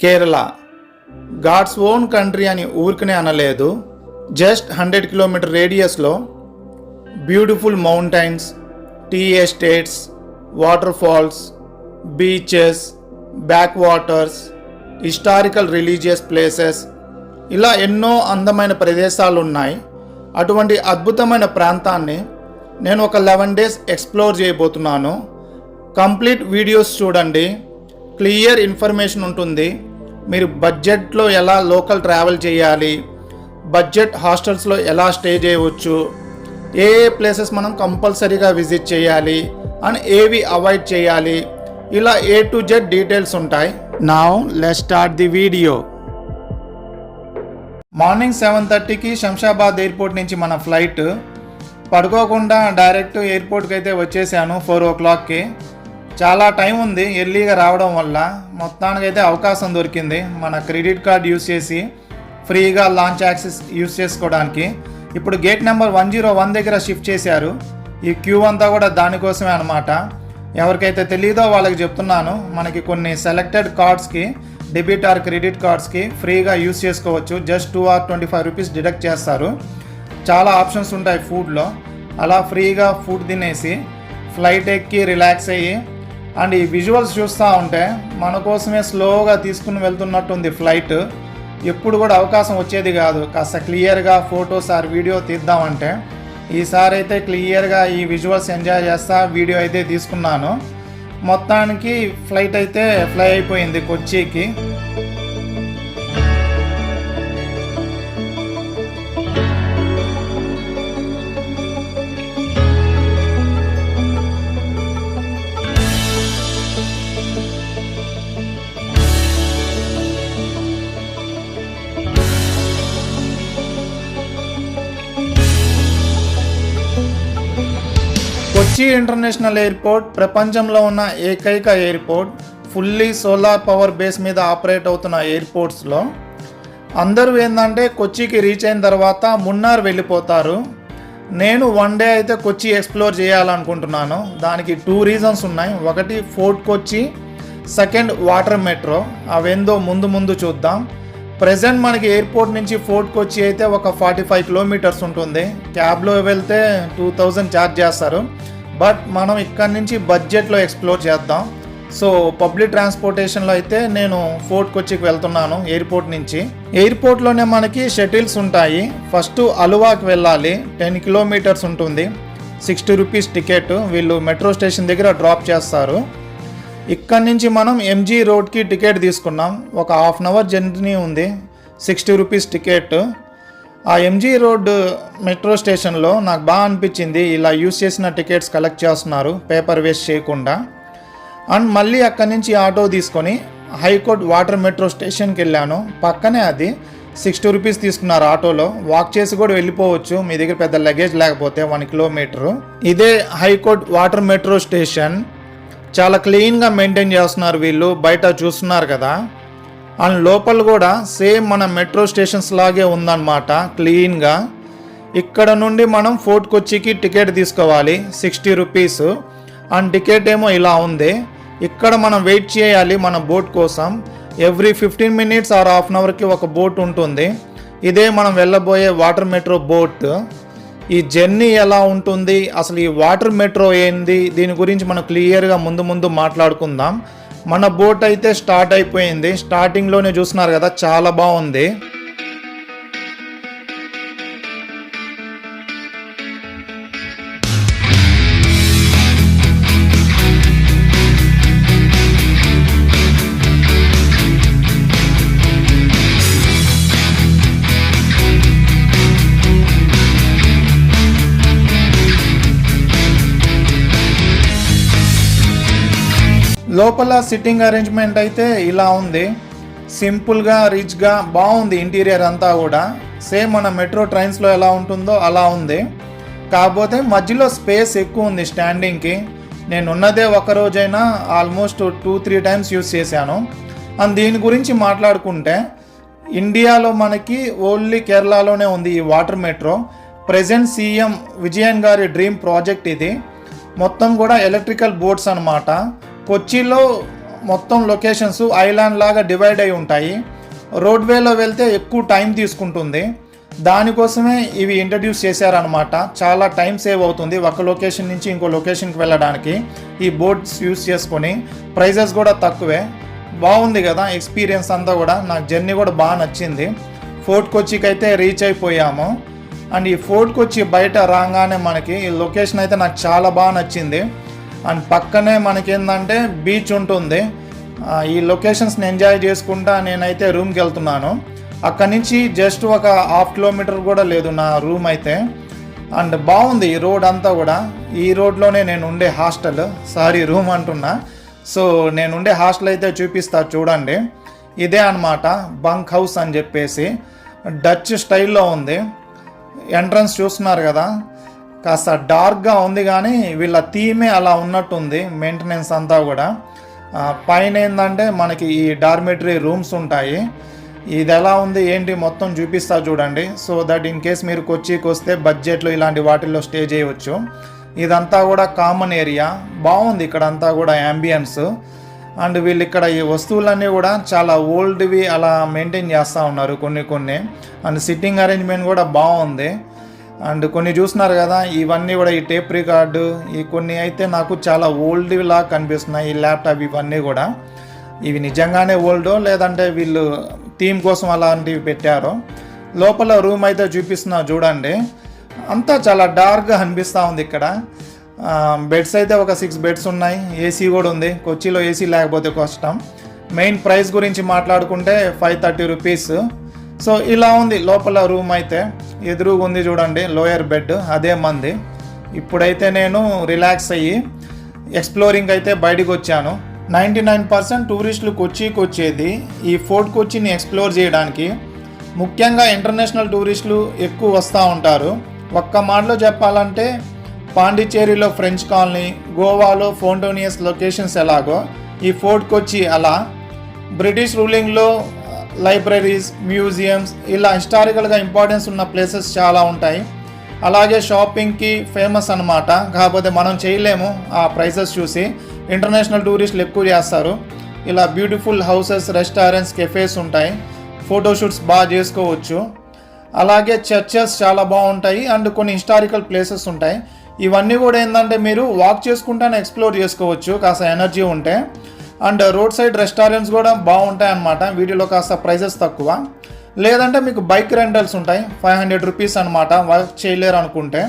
Kerala God's own country అని ఊరికనే అనలేదు. జస్ట్ 100 కిలోమీటర్ రేడియస్లో beautiful mountains, tea estates, water falls, beaches, back waters, historical religious places, ఇలా ఎన్నో అందమైన ప్రదేశాలు ఉన్నాయి. అటువంటి అద్భుతమైన ప్రాంతాన్ని నేను ఒక 11 డేస్ ఎక్స్ప్లోర్ చేయబోతున్నాను. కంప్లీట్ వీడియోస్ చూడండి, క్లియర్ ఇన్ఫర్మేషన్ ఉంటుంది. మీరు బడ్జెట్లో ఎలా లోకల్ ట్రావెల్ చేయాలి, బడ్జెట్ హాస్టల్స్లో ఎలా స్టే చేయవచ్చు, ఏ ప్లేసెస్ మనం కంపల్సరీగా విజిట్ చేయాలి అండ్ ఏవి అవాయిడ్ చేయాలి, ఇలా A to Z డీటెయిల్స్ ఉంటాయి. Now let's start the video. Morning 7:30కి శంషాబాద్ ఎయిర్పోర్ట్ నుంచి మన ఫ్లైట్. పడుకోకుండా డైరెక్ట్ ఎయిర్పోర్ట్కి అయితే వచ్చేసాను 4 o'clockకి. చాలా టైం ఉంది ఎర్లీగా రావడం వల్ల. మొత్తానికైతే అవకాశం దొరికింది మన క్రెడిట్ కార్డ్ యూస్ చేసి ఫ్రీగా లాంచ్ యాక్సెస్ యూస్ చేసుకోవడానికి. ఇప్పుడు గేట్ నెంబర్ 101 దగ్గర షిఫ్ట్ చేశారు. ఈ క్యూ అంతా కూడా దానికోసమే అనమాట. ఎవరికైతే తెలీదో వాళ్ళకి చెప్తున్నాను, మనకి కొన్ని సెలెక్టెడ్ కార్డ్స్కి, డెబిట్ ఆర్ క్రెడిట్ కార్డ్స్కి ఫ్రీగా యూస్ చేసుకోవచ్చు. జస్ట్ 2 or 25 రూపీస్ డిడక్ట్ చేస్తారు. చాలా ఆప్షన్స్ ఉంటాయి ఫుడ్లో. అలా ఫ్రీగా ఫుడ్ తినేసి ఫ్లైట్ ఎక్కి రిలాక్స్ అయ్యి అండ్ ఈ విజువల్స్ చూస్తూ ఉంటే మన కోసమే స్లోగా తీసుకుని వెళ్తున్నట్టుంది ఫ్లైట్. ఎప్పుడు కూడా అవకాశం వచ్చేది కాదు కాస్త క్లియర్గా ఫొటోస్ ఆర్ వీడియో తీద్దామంటే. ఈసారి అయితే క్లియర్గా ఈ విజువల్స్ ఎంజాయ్ చేస్తా వీడియో అయితే తీసుకున్నాను. మొత్తానికి ఫ్లైట్ అయితే ఫ్లై అయిపోయింది కొచ్చికి. కొచ్చి ఇంటర్నేషనల్ ఎయిర్పోర్ట్ ప్రపంచంలో ఉన్న ఏకైక airport. Fully solar power base మీద ఆపరేట్ అవుతున్న ఎయిర్పోర్ట్స్లో అందరూ ఏంటంటే కొచ్చికి రీచ్ అయిన తర్వాత మున్నార్ వెళ్ళిపోతారు. నేను 1 డే అయితే కొచ్చి ఎక్స్ప్లోర్ చేయాలనుకుంటున్నాను. దానికి 2 రీజన్స్ ఉన్నాయి. ఒకటి ఫోర్ట్ కొచ్చి, సెకండ్ వాటర్ మెట్రో. అవేందో ముందు చూద్దాం. ప్రజెంట్ మనకి ఎయిర్పోర్ట్ నుంచి ఫోర్ట్ కొచ్చి అయితే ఒక 45 కిలోమీటర్స్ ఉంటుంది. క్యాబ్లో వెళ్తే 2000 ఛార్జ్ చేస్తారు. బట్ మనం ఇక్కడ నుంచి బడ్జెట్లో ఎక్స్ప్లోర్ చేద్దాం. సో పబ్లిక్ ట్రాన్స్పోర్టేషన్లో అయితే నేను ఫోర్ట్ కొచ్చికి వెళ్తున్నాను ఎయిర్పోర్ట్ నుంచి. ఎయిర్పోర్ట్లోనే మనకి షటిల్స్ ఉంటాయి. ఫస్ట్ అలువాకి వెళ్ళాలి, 10 కిలోమీటర్స్ ఉంటుంది. 60 రూపీస్ టికెట్. వీళ్ళు మెట్రో స్టేషన్ దగ్గర డ్రాప్ చేస్తారు. ఇక్కడ నుంచి మనం MG రోడ్కి టికెట్ తీసుకున్నాం. ఒక 1/2 hour జర్నీ ఉంది. 60 రూపీస్ టికెట్. ఆ MG రోడ్ మెట్రో స్టేషన్లో నాకు బాగా అనిపించింది. ఇలా యూస్ చేసిన టికెట్స్ కలెక్ట్ చేస్తున్నారు పేపర్ వేస్ట్ చేయకుండా. అండ్ మళ్ళీ అక్కడి నుంచి ఆటో తీసుకొని హైకోర్ట్ వాటర్ మెట్రో స్టేషన్కి వెళ్ళాను. పక్కనే అది. 60 రూపీస్ తీసుకున్నారు ఆటోలో. వాక్ చేసి కూడా వెళ్ళిపోవచ్చు మీ దగ్గర పెద్ద లగేజ్ లేకపోతే 1 కిలోమీటరు. ఇదే హైకోర్ట్ వాటర్ మెట్రో స్టేషన్. చాలా క్లీన్గా మెయింటైన్ చేస్తున్నారు వీళ్ళు. బయట చూస్తున్నారు కదా. అండ్ లోపల కూడా సేమ్ మన మెట్రో స్టేషన్స్ లాగే ఉందన్నమాట క్లీన్గా. ఇక్కడ నుండి మనం ఫోర్ట్ కొచ్చికి టికెట్ తీసుకోవాలి 60 రూపీస్. అండ్ టికెట్ ఏమో ఇలా ఉంది. ఇక్కడ మనం వెయిట్ చేయాలి మన బోట్ కోసం. ఎవ్రీ 15 minutes ఆర్ 1/2 hourకి ఒక బోట్ ఉంటుంది. ఇదే మనం వెళ్ళబోయే వాటర్ మెట్రో బోట్. ఈ జర్నీ ఎలా ఉంటుంది, అసలు ఈ వాటర్ మెట్రో ఏంది, దీని గురించి మనం క్లియర్గా ముందు మాట్లాడుకుందాం. మన బోట్ అయితే స్టార్ట్ అయిపోయింది. స్టార్టింగ్లోనే చూస్తున్నారు కదా, చాలా బాగుంది. లోపల సిట్టింగ్ అరేంజ్మెంట్ అయితే ఇలా ఉంది. సింపుల్గా రిచ్గా బాగుంది. ఇంటీరియర్ అంతా కూడా సేమ్ మన మెట్రో ట్రైన్స్లో ఎలా ఉంటుందో అలా ఉంది. కాకపోతే మధ్యలో స్పేస్ ఎక్కువ ఉంది స్టాండింగ్కి. నేను ఉన్నదే ఒక రోజైనా ఆల్మోస్ట్ 2-3 times యూస్ చేశాను. అండ్ దీని గురించి మాట్లాడుకుంటే ఇండియాలో మనకి ఓన్లీ కేరళలోనే ఉంది ఈ water metro. Present CM Vijayan గారి డ్రీమ్ ప్రాజెక్ట్ ఇది. మొత్తం కూడా ఎలక్ట్రికల్ బోట్స్ అనమాట. కొచ్చిలో మొత్తం లొకేషన్స్ ఐలాండ్ లాగా డివైడ్ అయి ఉంటాయి. రోడ్వేలో వెళ్తే ఎక్కువ టైం తీసుకుంటుంది. దానికోసమే ఇవి ఇంట్రడ్యూస్ చేశారనమాట. చాలా టైం సేవ్ అవుతుంది ఒక లొకేషన్ నుంచి ఇంకో లొకేషన్కి వెళ్ళడానికి ఈ బోట్స్ యూస్ చేసుకొని. ప్రైజెస్ కూడా తక్కువే. బాగుంది కదా ఎక్స్పీరియన్స్ అంతా కూడా. నాకు జర్నీ కూడా బాగా నచ్చింది. ఫోర్ట్ కొచ్చికి అయితే రీచ్ అయిపోయాము. అండ్ ఈ ఫోర్ట్ కొచ్చి బయట రాగానే మనకి ఈ లొకేషన్ అయితే నాకు చాలా బాగా నచ్చింది. అండ్ పక్కనే మనకి ఏంటంటే బీచ్ ఉంటుంది. ఈ లొకేషన్స్ని ఎంజాయ్ చేసుకుంటా నేనైతే రూమ్కి వెళ్తున్నాను. అక్కడి నుంచి జస్ట్ ఒక 1/2 కిలోమీటర్ కూడా లేదు నా రూమ్ అయితే. అండ్ బాగుంది ఈ రోడ్ అంతా కూడా. ఈ రోడ్లోనే నేను ఉండే హాస్టల్, రూమ్ అంటున్నా. సో నేను ఉండే హాస్టల్ అయితే చూపిస్తా చూడండి. ఇదే అన్నమాట బంక్ హౌస్ అని చెప్పేసి. డచ్ స్టైల్లో ఉంది. ఎంట్రన్స్ చూస్తున్నారు కదా, కాస్త డార్క్గా ఉంది కానీ వీళ్ళ థీమే అలా ఉన్నట్టుంది. మెయింటెనెన్స్ అంతా కూడా. పైన ఏంటంటే మనకి ఈ డార్మెటరీ రూమ్స్ ఉంటాయి. ఇది ఎలా ఉంది ఏంటి మొత్తం చూపిస్తా చూడండి. సో దట్ ఇన్ కేస్ మీరు కొచ్చికి వస్తే బడ్జెట్లో ఇలాంటి వాటిల్లో స్టే చేయవచ్చు. ఇదంతా కూడా కామన్ ఏరియా. బాగుంది ఇక్కడ అంతా కూడా యాంబియన్స్. అండ్ వీళ్ళు ఇక్కడ ఈ వస్తువులన్నీ కూడా చాలా ఓల్డ్వి అలా మెయింటైన్ చేస్తూ ఉన్నారు కొన్ని. అండ్ సిట్టింగ్ అరేంజ్మెంట్ కూడా బాగుంది. అండ్ కొన్ని చూస్తున్నారు కదా, ఇవన్నీ కూడా ఈ టేప్ రికార్డు ఈ కొన్ని అయితే నాకు చాలా ఓల్డ్వి లాగా కనిపిస్తున్నాయి. ఈ ల్యాప్టాప్ ఇవన్నీ కూడా ఇవి నిజంగానే ఓల్డో లేదంటే వీళ్ళు థీమ్ కోసం అలాంటివి పెట్టారో. లోపల రూమ్ అయితే చూపిస్తున్నా చూడండి. అంతా చాలా డార్క్గా అనిపిస్తూ ఉంది ఇక్కడ. బెడ్స్ అయితే ఒక 6 బెడ్స్ ఉన్నాయి. ఏసీ కూడా ఉంది. కొచ్చిలో ఏసీ లేకపోతే కష్టం. మెయిన్ ప్రైస్ గురించి మాట్లాడుకుంటే 530 రూపీస్. సో ఇలా ఉంది లోపల రూమ్ అయితే. ఎదురుగా ఉంది చూడండి లోయర్ బెడ్, అదే మంది. ఇప్పుడైతే నేను రిలాక్స్ అయ్యి ఎక్స్ప్లోరింగ్ అయితే బయటకు వచ్చాను. 99% టూరిస్టులు కొచ్చికి వచ్చేది ఈ ఫోర్ట్ కొచ్చిని ఎక్స్ప్లోర్ చేయడానికి. ముఖ్యంగా ఇంటర్నేషనల్ టూరిస్టులు ఎక్కువ వస్తూ ఉంటారు. ఒక్క మాటలో చెప్పాలంటే పాండిచ్చేరిలో ఫ్రెంచ్ కాలనీ, గోవాలో ఫౌంటోనియస్ లొకేషన్స్ ఎలాగో ఈ ఫోర్ట్ కొచ్చి అలా. బ్రిటిష్ రూలింగ్లో లైబ్రరీస్, మ్యూజియంస్ ఇలా హిస్టారికల్గా ఇంపార్టెన్స్ ఉన్న ప్లేసెస్ చాలా ఉంటాయి. అలాగే షాపింగ్కి ఫేమస్ అన్నమాట. కాకపోతే మనం చేయలేము ఆ ప్రైసెస్ చూసి. ఇంటర్నేషనల్ టూరిస్టులు ఎక్కువ చేస్తారు. ఇలా బ్యూటిఫుల్ హౌసెస్, రెస్టారెంట్స్, కెఫేస్ ఉంటాయి. ఫోటోషూట్స్ బాగా చేసుకోవచ్చు. అలాగే చర్చెస్ చాలా బాగుంటాయి. అండ్ కొన్ని హిస్టారికల్ ప్లేసెస్ ఉంటాయి. ఇవన్నీ కూడా ఏంటంటే మీరు వాక్ చేసుకుంటానే ఎక్స్ప్లోర్ చేసుకోవచ్చు కాస్త ఎనర్జీ ఉంటే. అండ్ రోడ్ సైడ్ రెస్టారెంట్స్ కూడా బాగుంటాయి అన్నమాట. వీటిలో కాస్త ప్రైసెస్ తక్కువ. లేదంటే మీకు బైక్ రెంటల్స్ ఉంటాయి. 500 రూపీస్ అనమాట వర్క్ చేయలేరు అనుకుంటే.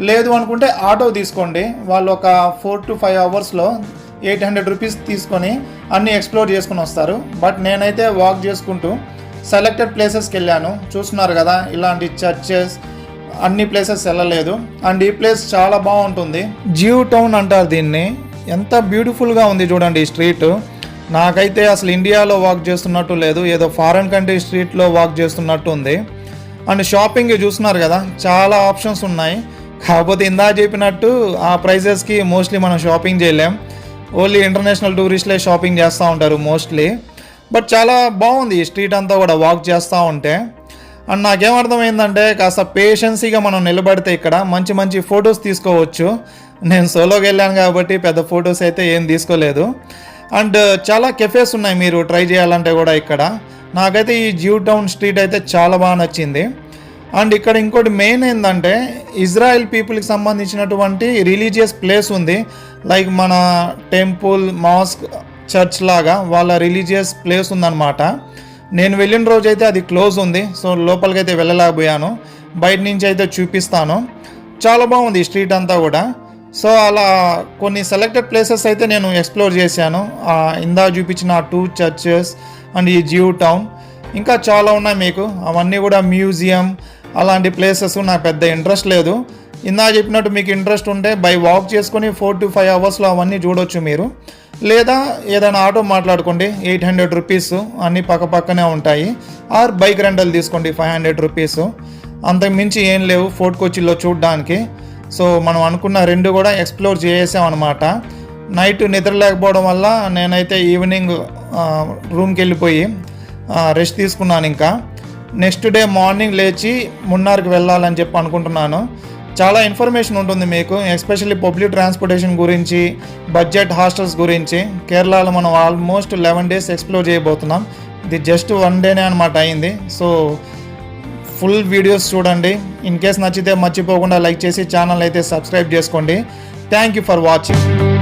లేదు అనుకుంటే ఆటో తీసుకోండి. వాళ్ళు ఒక 4 to 5 అవర్స్లో 800 రూపీస్ తీసుకొని అన్నీ ఎక్స్ప్లోర్ చేసుకుని వస్తారు. బట్ నేనైతే వాక్ చేసుకుంటూ సెలెక్టెడ్ ప్లేసెస్కి వెళ్ళాను. చూస్తున్నారు కదా, ఇలాంటి చర్చెస్ అన్ని ప్లేసెస్ వెళ్ళలేదు. అండ్ ఈ ప్లేస్ చాలా బాగుంటుంది. జియో టౌన్ అంటారు దీన్ని. ఎంత బ్యూటిఫుల్గా ఉంది చూడండి ఈ స్ట్రీట్. నాకైతే అసలు ఇండియాలో వాక్ చేస్తున్నట్టు లేదు, ఏదో ఫారెన్ కంట్రీ స్ట్రీట్లో వాక్ చేస్తున్నట్టు ఉంది. అండ్ షాపింగ్ చూస్తున్నారు కదా, చాలా ఆప్షన్స్ ఉన్నాయి. కాకపోతే ఇందా చెప్పినట్టు ఆ ప్రైజెస్కి మోస్ట్లీ మనం షాపింగ్ చేయలేం. ఓన్లీ ఇంటర్నేషనల్ టూరిస్టులే షాపింగ్ చేస్తూ ఉంటారు మోస్ట్లీ. బట్ చాలా బాగుంది ఈ స్ట్రీట్ అంతా కూడా వాక్ చేస్తూ ఉంటే. అండ్ నాకేమర్థమైందంటే కాస్త పేషెన్సీగా మనం నిలబడితే ఇక్కడ మంచి మంచి ఫొటోస్ తీసుకోవచ్చు. నేను సోలోకి వెళ్ళాను కాబట్టి పెద్ద ఫొటోస్ అయితే ఏం తీసుకోలేదు. అండ్ చాలా కెఫేస్ ఉన్నాయి మీరు ట్రై చేయాలంటే కూడా ఇక్కడ. నాకైతే ఈ జియో టౌన్ స్ట్రీట్ అయితే చాలా బాగా నచ్చింది. అండ్ ఇక్కడ ఇంకోటి మెయిన్ ఏంటంటే ఇజ్రాయెల్ పీపుల్కి సంబంధించినటువంటి రిలీజియస్ ప్లేస్ ఉంది. లైక్ మన టెంపుల్, మాస్క్, చర్చ్ లాగా వాళ్ళ రిలీజియస్ ప్లేస్ ఉందన్నమాట. నేను వెళ్ళిన రోజు అయితే అది క్లోజ్ ఉంది. సో లోపలికి అయితే వెళ్ళలేకపోయాను. బయట నుంచి అయితే చూపిస్తాను. చాలా బాగుంది ఈ స్ట్రీట్ అంతా కూడా. సో అలా కొన్ని సెలెక్టెడ్ ప్లేసెస్ అయితే నేను ఎక్స్ప్లోర్ చేశాను. ఇందా చూపించిన 2 చర్చెస్ అండ్ ఈ జియో టౌన్ ఇంకా చాలా ఉన్నాయి మీకు. అవన్నీ కూడా మ్యూజియం అలాంటి ప్లేసెస్ నాకు పెద్ద ఇంట్రెస్ట్ లేదు. ఇందా చెప్పినట్టు మీకు ఇంట్రెస్ట్ ఉంటే బై వాక్ చేసుకొని 4 to 5 అవర్స్లో అవన్నీ చూడవచ్చు మీరు. లేదా ఏదైనా ఆటో మాట్లాడుకోండి, 800 రూపీస్, అన్నీ పక్కనే ఉంటాయి. ఆర్ బైక్ రెంటల్ తీసుకోండి 500 రూపీస్. అంతకు మించి ఏం లేవు ఫోర్ట్ కొచ్చిలో చూడడానికి. సో మనం అనుకున్న 2 కూడా ఎక్స్ప్లోర్ చేసాం అనమాట. నైట్ నిద్ర లేకపోవడం వల్ల నేనైతే ఈవినింగ్ రూమ్కి వెళ్ళిపోయి రెస్ట్ తీసుకున్నాను. ఇంకా నెక్స్ట్ డే మార్నింగ్ లేచి మున్నార్కి వెళ్ళాలని చెప్పి అనుకుంటున్నాను. చాలా ఇన్ఫర్మేషన్ ఉంటుంది మీకు, ఎస్పెషల్లీ పబ్లిక్ ట్రాన్స్పోర్టేషన్ గురించి, బడ్జెట్ హాస్టల్స్ గురించి. కేరళలో మనం ఆల్మోస్ట్ 11 days ఎక్స్ప్లోర్ చేయబోతున్నాం. ఇది జస్ట్ 1 day అనమాట అయింది. సో ఫుల్ వీడియోస్ చూడండి. ఇన్ కేస్ నచ్చితే మర్చిపోకుండా లైక్ చేసి ఛానల్ అయితే సబ్స్క్రైబ్ చేసుకోండి. Thank you for watching.